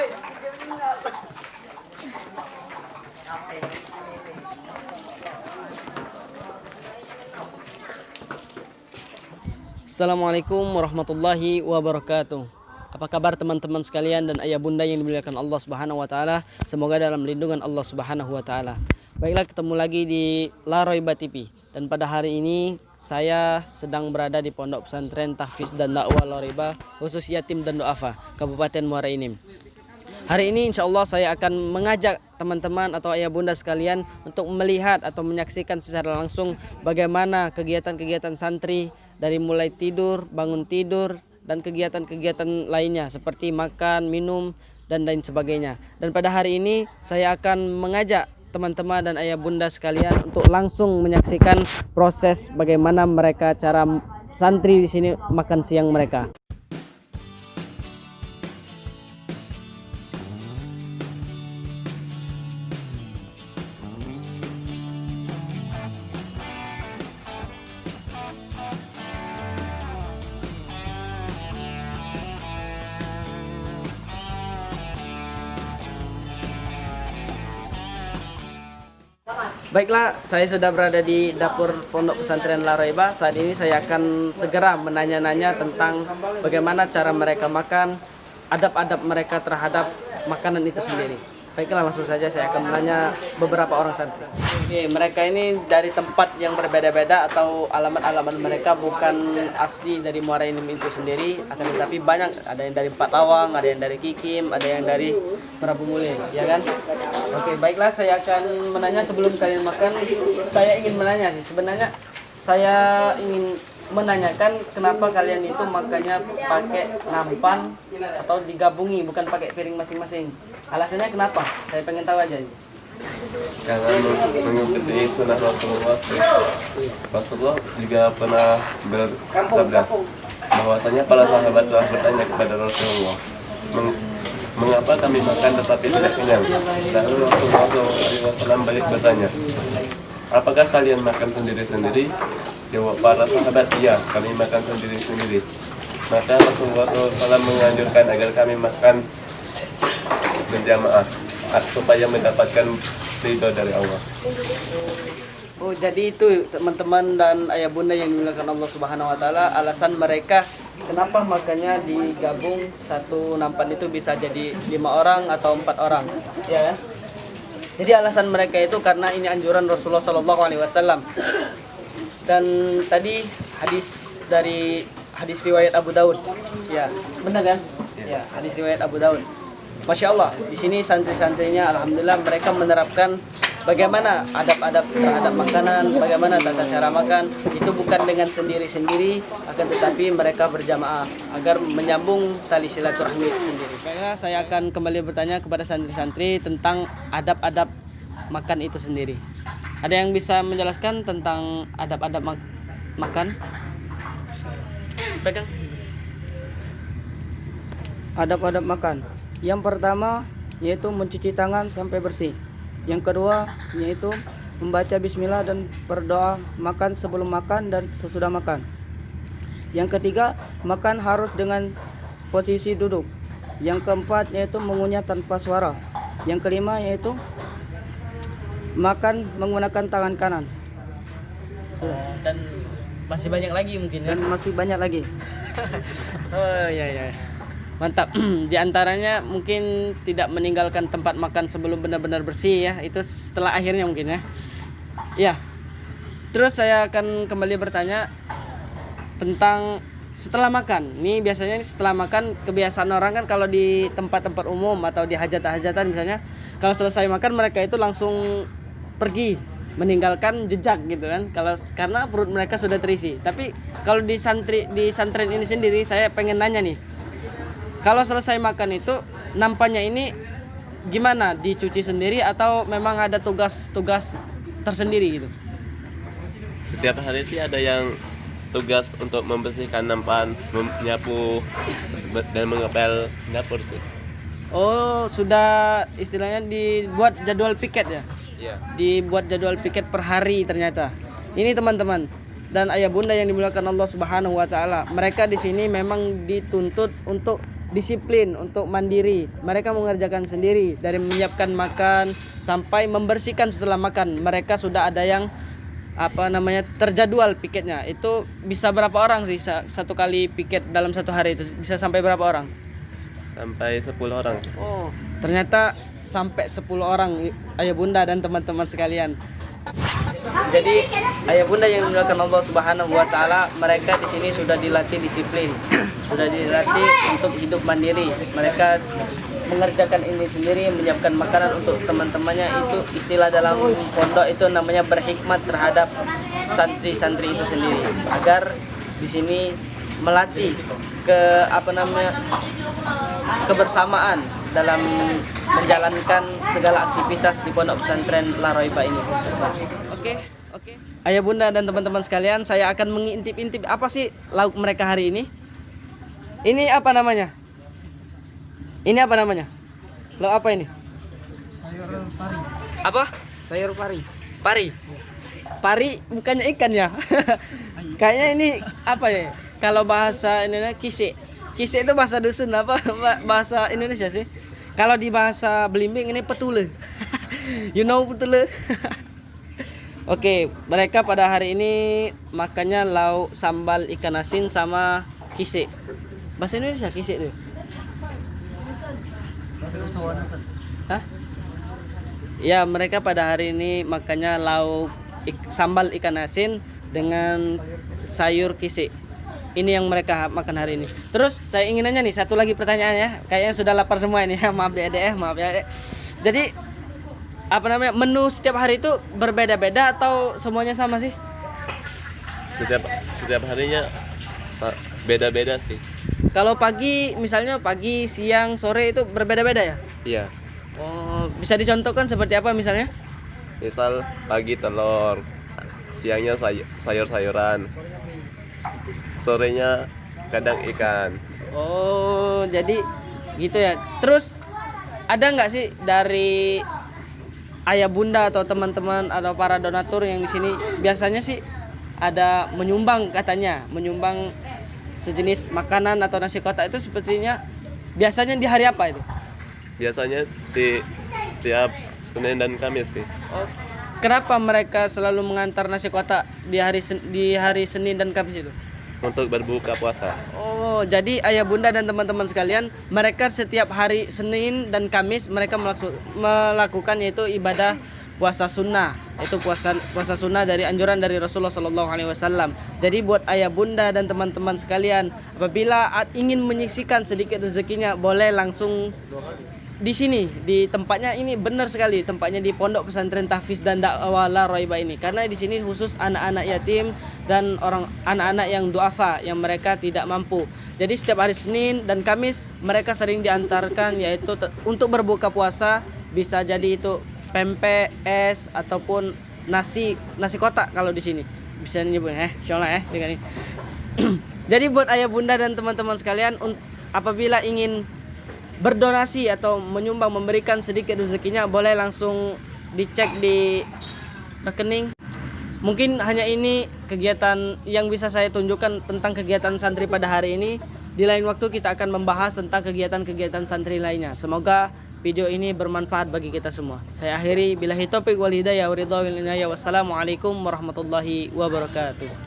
Assalamualaikum warahmatullahi wabarakatuh. Apa kabar teman-teman sekalian dan ayah bunda yang dimuliakan Allah Subhanahu wa taala? Semoga dalam lindungan Allah Subhanahu wa taala. Baiklah, ketemu lagi di La Roiba TV. Dan pada hari ini saya sedang berada di Pondok Pesantren Tahfiz dan Dakwah La Roiba, khusus yatim dan duafa, Kabupaten Muara Enim. Hari ini insya Allah saya akan mengajak teman-teman atau ayah bunda sekalian untuk melihat atau menyaksikan secara langsung bagaimana kegiatan-kegiatan santri dari mulai tidur, bangun tidur, dan kegiatan-kegiatan lainnya seperti makan, minum, dan lain sebagainya. Dan pada hari ini saya akan mengajak teman-teman dan ayah bunda sekalian untuk langsung menyaksikan proses bagaimana mereka cara santri di sini makan siang mereka. Baiklah, saya sudah berada di dapur Pondok Pesantren La Roiba. Saat ini saya akan segera menanya-nanya tentang bagaimana cara mereka makan, adab-adab mereka terhadap makanan itu sendiri. Baiklah, langsung saja saya akan menanya beberapa orang santri. Oke, mereka ini dari tempat yang berbeda-beda atau alamat-alamat mereka bukan asli dari Muara Enim itu sendiri, akan tetapi banyak, ada yang dari Patawang, ada yang dari Kikim, ada yang dari Prabu Mule, ya kan? Oke, baiklah, saya akan menanya sebelum kalian makan. Saya ingin menanya sih, sebenarnya saya ingin menanyakan kenapa kalian itu makannya pakai nampan atau digabungi, bukan pakai piring masing-masing. Alasannya kenapa? Saya pengen tahu aja. Karena mengikuti sunnah Rasulullah. Rasulullah juga pernah bersabda bahwasanya para sahabat telah bertanya kepada Rasulullah, mengapa kami makan tetapi tidak kenyang? Lalu Rasulullah SAW balik bertanya, apakah kalian makan sendiri-sendiri? Jawab para sahabat, iya, kami makan sendiri-sendiri. Maka Rasulullah SAW menganjurkan agar kami makan berjamaah supaya mendapatkan ridho dari Allah. Oh, jadi itu teman-teman dan ayah bunda yang dimuliakan Allah Subhanahu wa taala, alasan mereka kenapa makannya digabung satu nampan itu bisa jadi 5 orang atau 4 orang, ya kan? Jadi alasan mereka itu karena ini anjuran Rasulullah Shallallahu alaihi wasallam. Dan tadi hadis riwayat Abu Daud. Ya, benar kan? Ya, hadis riwayat Abu Daud. Masya Allah, di sini santri-santrinya alhamdulillah mereka menerapkan bagaimana adab-adab terhadap makanan, bagaimana tata cara makan. Itu bukan dengan sendiri-sendiri, akan tetapi mereka berjamaah agar menyambung tali silaturahmi itu sendiri. Baiklah, saya akan kembali bertanya kepada santri-santri tentang adab-adab makan itu sendiri. Ada yang bisa menjelaskan tentang adab-adab makan? Pegang. Adab-adab makan. Yang pertama yaitu mencuci tangan sampai bersih. Yang kedua yaitu membaca bismillah dan berdoa makan sebelum makan dan sesudah makan. Yang ketiga, makan harus dengan posisi duduk. Yang keempat yaitu mengunyah tanpa suara. Yang kelima yaitu makan menggunakan tangan kanan. Dan masih banyak lagi mungkin ya? Dan masih banyak lagi. Oh ya. Mantap. Di antaranya mungkin tidak meninggalkan tempat makan sebelum benar-benar bersih ya. Itu setelah akhirnya mungkin ya. Ya. Terus saya akan kembali bertanya tentang setelah makan. Ini biasanya setelah makan kebiasaan orang kan kalau di tempat-tempat umum atau di hajatan-hajatan misalnya, kalau selesai makan mereka itu langsung pergi meninggalkan jejak gitu kan, karena perut mereka sudah terisi. Tapi kalau di santren ini sendiri saya pengen nanya nih, kalau selesai makan itu nampaknya ini gimana, dicuci sendiri atau memang ada tugas-tugas tersendiri gitu? Setiap hari sih ada yang tugas untuk membersihkan nampan, menyapu dan mengepel dapur sih. Oh, sudah istilahnya dibuat jadwal piket ya? Iya. Dibuat jadwal piket per hari ternyata. Ini teman-teman dan ayah bunda yang dimuliakan Allah Subhanahu wa taala. Mereka di sini memang dituntut untuk disiplin untuk mandiri. Mereka mengerjakan sendiri dari menyiapkan makan sampai membersihkan setelah makan. Mereka sudah ada yang terjadwal piketnya. Itu bisa berapa orang sih satu kali piket dalam satu hari itu? Bisa sampai berapa orang? Sampai 10 orang. Oh, ternyata sampai 10 orang ayah bunda dan teman-teman sekalian. Jadi ayah bunda yang dimuliakan Allah Subhanahu wa taala, mereka di sini sudah dilatih disiplin, sudah dilatih untuk hidup mandiri. Mereka mengerjakan ini sendiri, menyiapkan makanan untuk teman-temannya. Itu istilah dalam pondok itu namanya berhikmat terhadap santri-santri itu sendiri, agar di sini melatih kebersamaan dalam menjalankan segala aktivitas di pondok pesantren La Roiba ini khususnya. Oke. Ayah bunda dan teman-teman sekalian, saya akan mengintip-intip apa sih lauk mereka hari ini. Ini apa namanya? Lauk apa ini? Sayur pari. Apa? Sayur pari. Pari. Pari bukannya ikan ya? Kayaknya ini apa ya? Kalau bahasa Indonesia kisik. Kisik itu bahasa dusun apa? Bahasa Indonesia sih. Kalau di bahasa Belimbing ini petule. You know petule? Oke, mereka pada hari ini makannya lauk sambal ikan asin sama kisik. Bahasa Indonesia kisik itu. Hah? Ya, mereka pada hari ini makannya lauk sambal ikan asin dengan sayur kisik. Ini yang mereka makan hari ini. Terus saya ingin nanya nih, satu lagi pertanyaan ya. Kayaknya sudah lapar semua ini ya. Maaf ya. Jadi menu setiap hari itu berbeda-beda atau semuanya sama sih? Setiap harinya beda-beda sih. Kalau misalnya pagi, siang, sore itu berbeda-beda ya? Iya. Oh, bisa dicontohkan seperti apa misalnya? Misal pagi telur, siangnya sayur-sayuran, sorenya kadang ikan. Oh, jadi gitu ya. Terus ada nggak sih dari ayah bunda atau teman-teman atau para donatur yang di sini biasanya sih ada menyumbang sejenis makanan atau nasi kotak itu sepertinya biasanya di hari apa itu? Biasanya sih setiap Senin dan Kamis sih. Oh, kenapa mereka selalu mengantar nasi kotak di hari Senin dan Kamis itu? Untuk berbuka puasa. Oh, jadi ayah bunda dan teman-teman sekalian, mereka setiap hari Senin dan Kamis mereka melakukan yaitu ibadah puasa sunnah. Itu puasa sunnah dari anjuran dari Rasulullah SAW. Jadi buat ayah bunda dan teman-teman sekalian, apabila ingin menyisihkan sedikit rezekinya, boleh langsung di sini, di tempatnya ini benar sekali, tempatnya di Pondok Pesantren Tahfiz dan Dakwah La Roiba ini, karena di sini khusus anak-anak yatim dan anak-anak yang duafa yang mereka tidak mampu. Jadi setiap hari Senin dan Kamis mereka sering diantarkan yaitu untuk berbuka puasa, bisa jadi itu pempek, es ataupun nasi kotak kalau di sini bisa nyebut insyaallah dengan ini. Jadi buat ayah bunda dan teman-teman sekalian, apabila ingin berdonasi atau menyumbang memberikan sedikit rezekinya, boleh langsung dicek di rekening. Mungkin hanya ini kegiatan yang bisa saya tunjukkan tentang kegiatan santri pada hari ini. Di lain waktu kita akan membahas tentang kegiatan-kegiatan santri lainnya. Semoga video ini bermanfaat bagi kita semua. Saya akhiri, billahi taufiq wal hidayah wa ridha wal inayah. Wassalamualaikum warahmatullahi wabarakatuh.